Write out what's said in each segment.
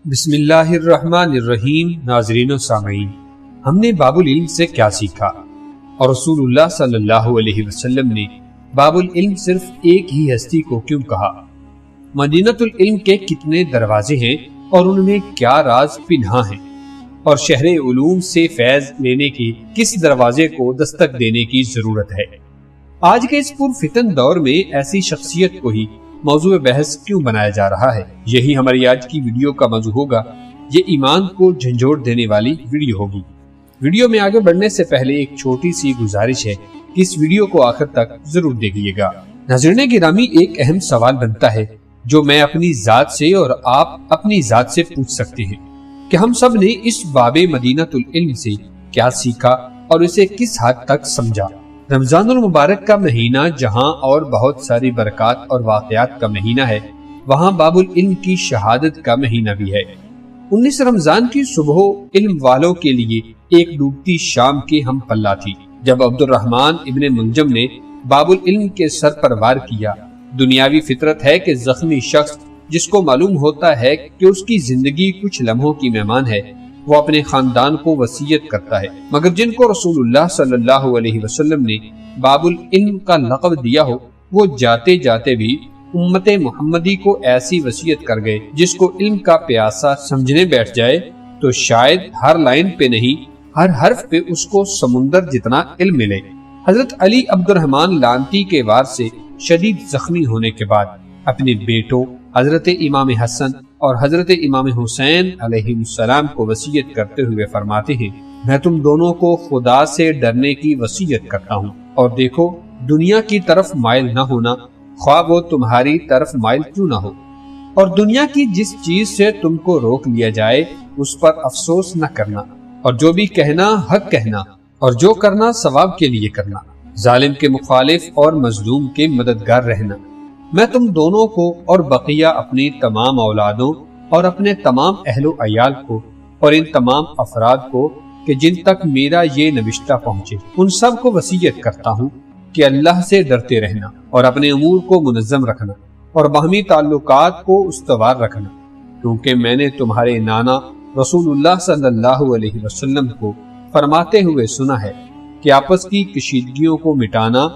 بسم اللہ الرحمن الرحیم۔ ناظرین و سامعین، ہم نے باب العلم سے کیا سیکھا اور رسول اللہ صلی اللہ علیہ وسلم نے باب العلم صرف ایک ہی ہستی کو کیوں کہا؟ مدینۃ العلم کے کتنے دروازے ہیں اور ان میں کیا راز پنہاں ہیں؟ اور شہر علوم سے فیض لینے کی کس دروازے کو دستک دینے کی ضرورت ہے؟ آج کے اس پرفتن دور میں ایسی شخصیت کو ہی موضوع بحث کیوں بنایا جا رہا ہے؟ یہی ہماری آج کی ویڈیو کا موضوع ہوگا۔ یہ ایمان کو جھنجھوڑ دینے والی ویڈیو ہوگی۔ ویڈیو میں آگے بڑھنے سے پہلے ایک چھوٹی سی گزارش ہے کہ اس ویڈیو کو آخر تک ضرور دیکھیے گا۔ ناظرین گرامی، ایک اہم سوال بنتا ہے جو میں اپنی ذات سے اور آپ اپنی ذات سے پوچھ سکتے ہیں کہ ہم سب نے اس باب مدینۃ العلم سے کیا سیکھا اور اسے کس حد تک سمجھا؟ رمضان المبارک کا مہینہ جہاں اور بہت ساری برکات اور واقعات کا مہینہ ہے، وہاں باب العلم کی شہادت کا مہینہ بھی ہے۔ 19 رمضان کی صبح علم والوں کے لیے ایک ڈوبتی شام کی ہم پلہ تھی جب عبد الرحمن ابن منجم نے باب العلم کے سر پر وار کیا۔ دنیاوی فطرت ہے کہ زخمی شخص جس کو معلوم ہوتا ہے کہ اس کی زندگی کچھ لمحوں کی مہمان ہے، وہ اپنے خاندان کو وصیت کرتا ہے، مگر جن کو رسول اللہ صلی اللہ علیہ وسلم نے باب العلم کا لقب دیا ہو، وہ جاتے جاتے بھی امت محمدی کو ایسی وصیت کر گئے جس کو علم کا پیاسا سمجھنے بیٹھ جائے تو شاید ہر لائن پہ نہیں، ہر حرف پہ اس کو سمندر جتنا علم ملے۔ حضرت علی عبد الرحمن لانتی کے وار سے شدید زخمی ہونے کے بعد اپنے بیٹوں حضرت امام حسن اور حضرت امام حسین علیہ السلام کو وصیت کرتے ہوئے فرماتے ہیں، میں تم دونوں کو خدا سے ڈرنے کی وصیت کرتا ہوں، اور دیکھو دنیا کی طرف مائل نہ ہونا، خواہ وہ تمہاری طرف مائل کیوں نہ ہو، اور دنیا کی جس چیز سے تم کو روک لیا جائے اس پر افسوس نہ کرنا، اور جو بھی کہنا حق کہنا، اور جو کرنا ثواب کے لیے کرنا، ظالم کے مخالف اور مظلوم کے مددگار رہنا۔ میں تم دونوں کو اور بقیہ اپنی تمام اولادوں اور اپنے تمام اہل و عیال کو اور ان تمام افراد کو کہ جن تک میرا یہ نوشتہ پہنچے، ان سب کو وصیت کرتا ہوں کہ اللہ سے ڈرتے رہنا اور اپنے امور کو منظم رکھنا اور باہمی تعلقات کو استوار رکھنا، کیونکہ میں نے تمہارے نانا رسول اللہ صلی اللہ علیہ وسلم کو فرماتے ہوئے سنا ہے کہ آپس کی کشیدگیوں کو مٹانا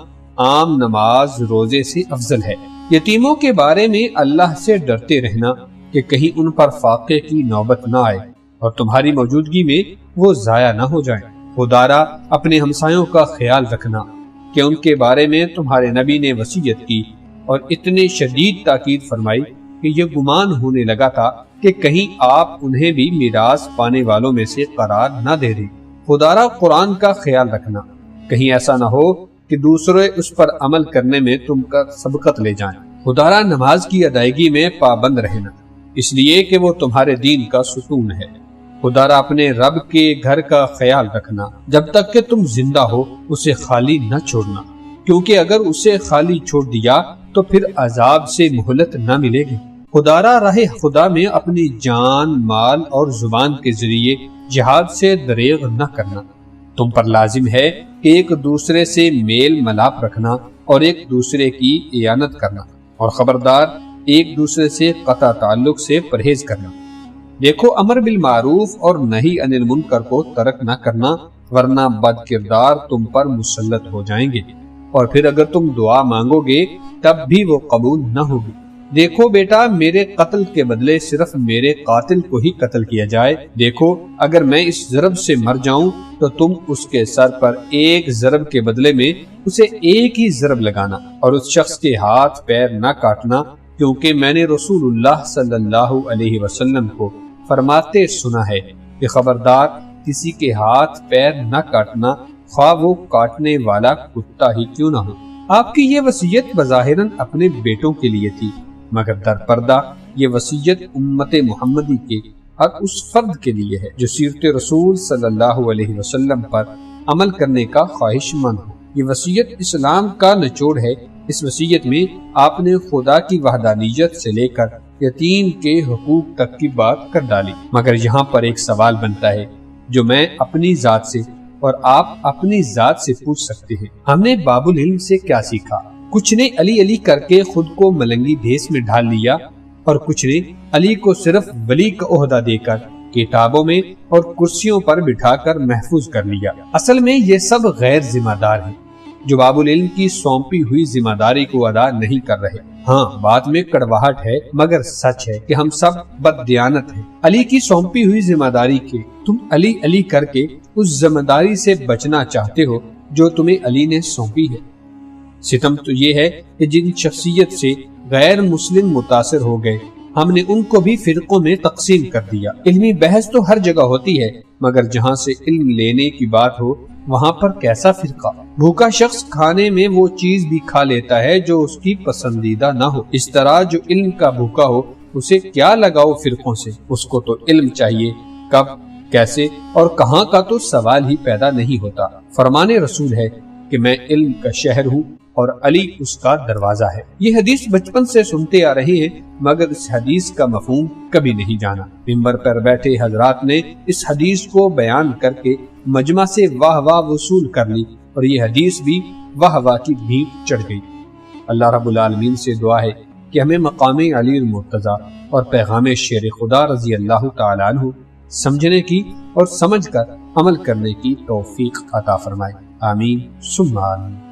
عام نماز روزے سے افضل ہے۔ یتیموں کے بارے میں اللہ سے ڈرتے رہنا کہ کہیں ان پر فاقے کی نوبت نہ آئے اور تمہاری موجودگی میں وہ ضائع نہ ہو جائیں۔ خدارا اپنے ہمسایوں کا خیال رکھنا کہ ان کے بارے میں تمہارے نبی نے وصیت کی اور اتنے شدید تاکید فرمائی کہ یہ گمان ہونے لگا تھا کہ کہیں آپ انہیں بھی میراث پانے والوں میں سے قرار نہ دے دیں۔ خدارا قرآن کا خیال رکھنا، کہیں ایسا نہ ہو کہ دوسرے اس پر عمل کرنے میں تم کا سبقت لے جائیں۔ خدارا نماز کی ادائیگی میں پابند رہنا، اس لیے کہ وہ تمہارے دین کا ستون ہے۔ خدارا اپنے رب کے گھر کا خیال رکھنا، جب تک کہ تم زندہ ہو اسے خالی نہ چھوڑنا، کیونکہ اگر اسے خالی چھوڑ دیا تو پھر عذاب سے مہلت نہ ملے گی۔ خدارا راہ خدا میں اپنی جان، مال اور زبان کے ذریعے جہاد سے دریغ نہ کرنا۔ تم پر لازم ہے کہ ایک دوسرے سے میل ملاپ رکھنا اور ایک دوسرے کی اعانت کرنا، اور خبردار ایک دوسرے سے قطع تعلق سے پرہیز کرنا۔ دیکھو امر بالمعروف اور نہی عن المنکر کو ترک نہ کرنا، ورنہ بد کردار تم پر مسلط ہو جائیں گے، اور پھر اگر تم دعا مانگو گے تب بھی وہ قبول نہ ہوگی۔ دیکھو بیٹا، میرے قتل کے بدلے صرف میرے قاتل کو ہی قتل کیا جائے۔ دیکھو اگر میں اس ضرب سے مر جاؤں تو تم اس کے سر پر ایک ضرب کے بدلے میں اسے ایک ہی ضرب لگانا اور اس شخص کے ہاتھ پیر نہ کاٹنا، کیونکہ میں نے رسول اللہ صلی اللہ علیہ وسلم کو فرماتے سنا ہے کہ خبردار کسی کے ہاتھ پیر نہ کاٹنا، خواہ وہ کاٹنے والا کتا ہی کیوں نہ ہو۔ آپ کی یہ وصیت بظاہراً اپنے بیٹوں کے لیے تھی، مگر در پردہ یہ وصیت امت محمدی کے ہر اس فرد کے لیے ہے جو سیرت رسول صلی اللہ علیہ وسلم پر عمل کرنے کا خواہش مند ہو۔ یہ وصیت اسلام کا نچوڑ ہے۔ اس وصیت میں آپ نے خدا کی وحدانیت سے لے کر یتیم کے حقوق تک کی بات کر ڈالی، مگر یہاں پر ایک سوال بنتا ہے جو میں اپنی ذات سے اور آپ اپنی ذات سے پوچھ سکتے ہیں۔ ہم نے باب العلم سے کیا سیکھا؟ کچھ نے علی علی کر کے خود کو ملنگی بھیس میں ڈھال لیا اور کچھ نے علی کو صرف ولی کا عہدہ دے کر کتابوں میں اور کرسیوں پر بٹھا کر محفوظ کر لیا۔ اصل میں یہ سب غیر ذمہ دار ہیں جو باب العلم کی سونپی ہوئی ذمہ داری کو ادا نہیں کر رہے۔ ہاں، بات میں کڑواہٹ ہے مگر سچ ہے کہ ہم سب بد دیانت ہیں۔ علی کی سونپی ہوئی ذمہ داری کے تم علی علی کر کے اس ذمہ داری سے بچنا چاہتے ہو جو تمہیں علی نے سونپی ہے۔ ستم تو یہ ہے کہ جن شخصیت سے غیر مسلم متاثر ہو گئے ہم نے ان کو بھی فرقوں میں تقسیم کر دیا۔ علمی بحث تو ہر جگہ ہوتی ہے مگر جہاں سے علم لینے کی بات ہو وہاں پر کیسا فرقہ؟ بھوکا شخص کھانے میں وہ چیز بھی کھا لیتا ہے جو اس کی پسندیدہ نہ ہو، اس طرح جو علم کا بھوکا ہو اسے کیا لگاؤ فرقوں سے؟ اس کو تو علم چاہیے، کب، کیسے اور کہاں کا تو سوال ہی پیدا نہیں ہوتا۔ فرمان رسول ہے کہ میں علم کا شہر ہوں اور علی اس کا دروازہ ہے۔ یہ حدیث بچپن سے سنتے آ رہے ہیں مگر اس حدیث کا مفہوم کبھی نہیں جانا۔ منبر پر بیٹھے حضرات نے اس حدیث کو بیان کر کے مجمع سے واہ واہ وصول کر لی اور یہ حدیث بھی واہ واہ کی بھیٹ چڑھ گئی۔ اللہ رب العالمین سے دعا ہے کہ ہمیں مقام علی المرتضیٰ اور پیغام شیر خدا رضی اللہ تعالیٰ عنہ سمجھنے کی اور سمجھ کر عمل کرنے کی توفیق عطا فرمائے۔ آمین ثم آمین۔